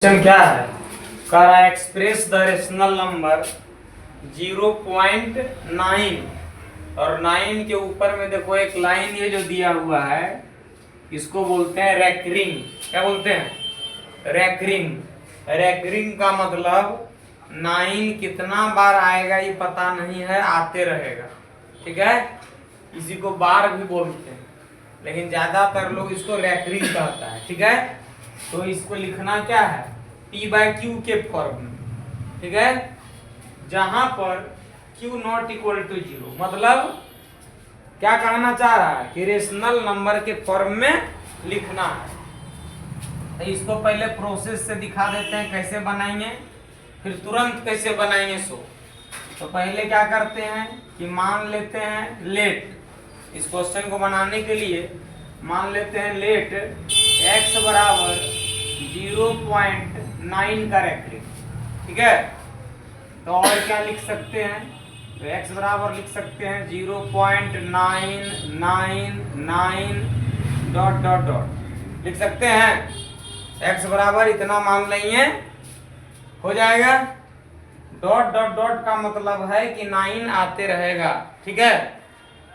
Question क्या है? कह रहा है एक्सप्रेस द रेशनल नंबर 0.9 और 9 के ऊपर में देखो एक लाइन ये जो दिया हुआ है इसको बोलते हैं रेकरिंग। क्या बोलते हैं? रेकरिंग। रेकरिंग का मतलब 9 कितना बार आएगा ये पता नहीं है, आते रहेगा। ठीक है, इसी को बार भी बोलते हैं, लेकिन ज्यादातर लोग इसको रेकरिंग कहता है। ठीक है, तो इसको लिखना क्या है? P/Q के फॉर्म में। ठीक है, जहां पर Q नॉट इक्वल टू 0, मतलब क्या कहना चाह रहा है कि रेशनल नंबर के फॉर्म में लिखना है। तो इसको पहले प्रोसेस से दिखा देते हैं कैसे बनाएंगे, फिर तुरंत कैसे बनाएंगे सो। तो पहले क्या करते हैं कि मान लेते हैं लेट। इस क्वेश्चन को बनाने के लिए मान लेते हैं लेट x बराबर 0.9 का रेकरिंग। ठीक है, तो और क्या लिख सकते हैं? तो x बराबर लिख सकते हैं 0.999 डॉट डॉट डॉट लिख सकते हैं। x बराबर इतना मान लेंगे, हो जाएगा। डॉट डॉट डॉट का मतलब है कि 9 आते रहेगा। ठीक है,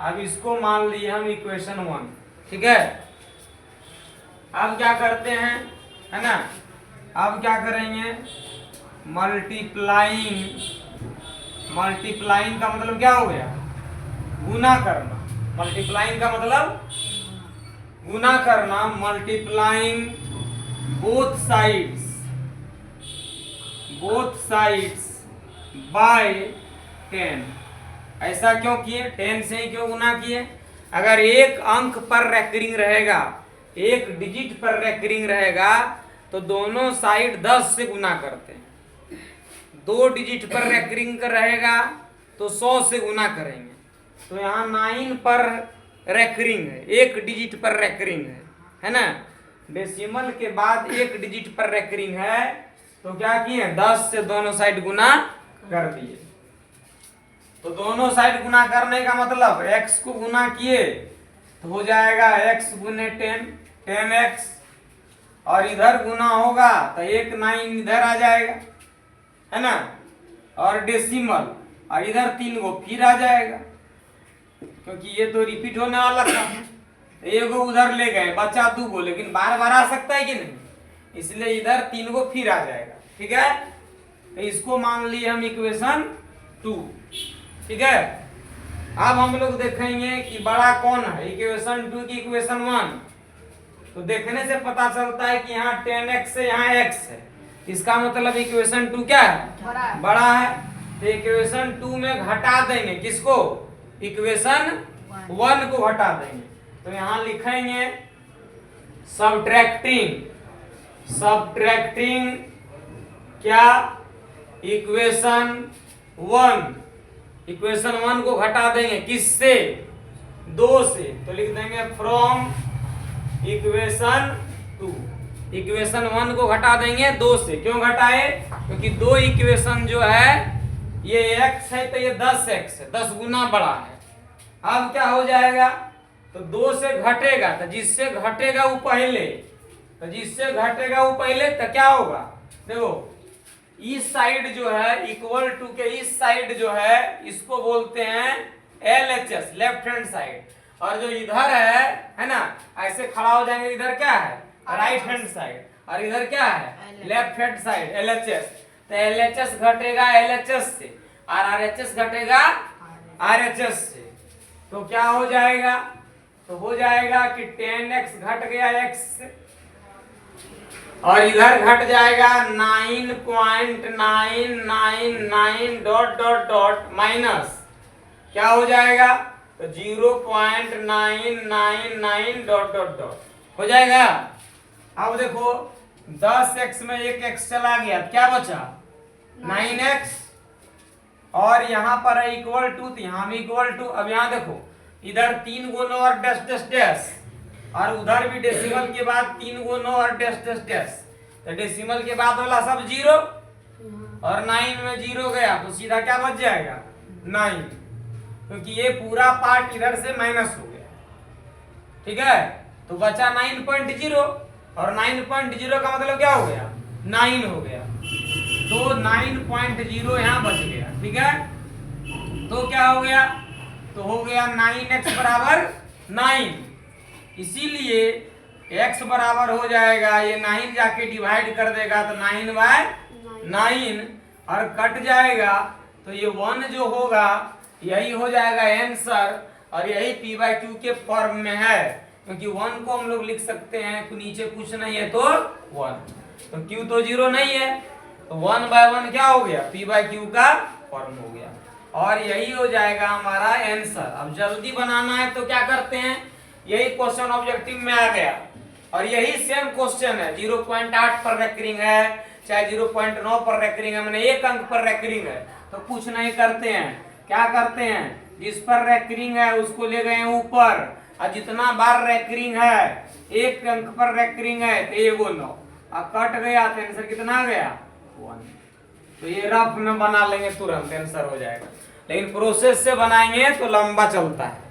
अब इसको मान लिए हम इक्वेशन 1। ठीक है, अब क्या करते हैं, है ना? अब क्या करेंगे? मल्टीप्लाइंग। मल्टीप्लाइंग का मतलब क्या हो गया? गुना करना। मल्टीप्लाइंग का मतलब गुना करना। Multiplying both sides by 10। ऐसा क्यों किए? 10 से ही क्यों गुना किए? अगर एक अंक पर रेकरिंग रहेगा, एक डिजिट पर रेकरिंग रहेगा, तो दोनों साइड 10 से गुना करते हैं। 2 डिजिट पर रेकरिंग रहेगा तो 100 से गुना करेंगे। तो यहाँ 9 पर रेकरिंग है, एक डिजिट पर रेकरिंग है ना? डेसिमल के बाद एक डिजिट पर रेकरिंग है, तो क्या किए? 10 से दोनों साइड गुना कर दिए। तो दोनों साइड गुना करने का मतलब x को गुना किए तो हो जाएगा x गुने 10x, और इधर गुना होगा तो एक 9 इधर आ जाएगा, है ना? और डेसिमल, और इधर 3 गो फिर आ जाएगा, क्योंकि ये तो रिपीट होने वाला था। एगो उधर ले गए, बचा 2 गो, लेकिन बार बार आ सकता है कि नहीं, इसलिए इधर 3 गो फिर आ जाएगा। ठीक है, तो इसको मान लिए हम इक्वेशन 2। ठीक है, अब हम लोग देखेंगे कि बड़ा कौन है, इक्वेशन 2 की इक्वेशन 1। तो देखने से पता चलता है कि यहाँ 10x है, यहाँ x है। इसका मतलब इक्वेशन 2 क्या है? बड़ा है। तो इक्वेशन 2 में घटा देंगे किसको? इक्वेशन 1 को घटा देंगे। तो यहाँ लिखेंगे सब्ट्रैक्टिंग क्या? इक्वेशन 1। इक्वेशन 1 को घटा देंगे किससे? 2 से। तो लिख देंगे फ्रॉम इक्वेशन 2। इक्वेशन 1 को घटा देंगे 2 से। क्यों घटाए? क्योंकि 2 इक्वेशन जो है ये x है तो ये 10x है, 10 गुना बड़ा है। अब क्या हो जाएगा? तो 2 से घटेगा, तो जिससे घटेगा वो पहले, तो क्या होगा? देखो, इस साइड जो है इक्वल टू के इस साइड जो है इसको बोलते हैं LHS, लेफ्ट हैंड साइड। और जो इधर है ना, ऐसे खड़ा हो जाएंगे, इधर क्या है? राइट हैंड साइड, और इधर क्या है? Left hand side, LHS। तो LHS घटेगा LHS से, और RHS घटेगा RHS से। तो क्या हो जाएगा? तो हो जाएगा कि 10x घट गया x से, और इधर घट जाएगा 9.999 डॉट डॉट डॉट माइनस क्या हो जाएगा? तो 0.999 डॉट डॉट डॉट हो जाएगा। अब देखो 10x में एक x चला गया, क्या बचा? 9x, और यहाँ पर है इक्वल टू, तो यहाँ भी इक्वल टू। अब यहाँ देखो, इधर 3 गो नो और डैश डैश डैश, और उधर भी डेसिमल के बाद 3 गो नो और डैश डैश डैश। तो डेसिमल के बाद वाला सब 0, और 9 में 0 गया तो सीधा क्या बच जाएगा? 9, क्योंकि ये पूरा पार्ट इधर से माइनस हो गया। ठीक है, तो बचा 9.0, और 9.0 का मतलब क्या हो गया? 9 हो गया, तो 9.0 यहाँ बच गया। ठीक है, तो क्या हो गया, तो हो गया 9x बराबर 9। इसीलिए x बराबर हो जाएगा, ये 9 जाके डिवाइड कर देगा तो 9/9 और कट जाएगा, तो ये 1 जो होगा यही हो जाएगा आंसर, और यही p/q के फॉर्म में है, क्योंकि 1 को हम लोग लिख सकते हैं, तो नीचे कुछ नहीं है तो 1, तो q तो 0 नहीं है, तो 1/1 क्या हो गया, p/q का फॉर्म हो गया, और यही हो जाएगा हमारा आंसर। अब जल्दी बनाना है तो क्या करते हैं, यही क्वेश्चन ऑब्जेक्टिव में आ गया, और यही सेम क्वेश्चन है, 0.8 पर रेकरिंग है चाहे 0.9 पर रेकरिंग है, मैंने 1 अंक पर रेकरिंग है, तो कुछ नहीं करते हैं, क्या करते हैं, जिस पर रेकरिंग है उसको ले गए ऊपर, और जितना बार रेकरिंग है 1 अंक पर रेकरिंग है तो ये बोलो, अब कट गया तो आंसर कितना आ गया, 1। तो ये रफ में बना लेंगे तुरंत आंसर हो जाएगा, लेकिन प्रोसेस से बनाएंगे तो लंबा चलता है।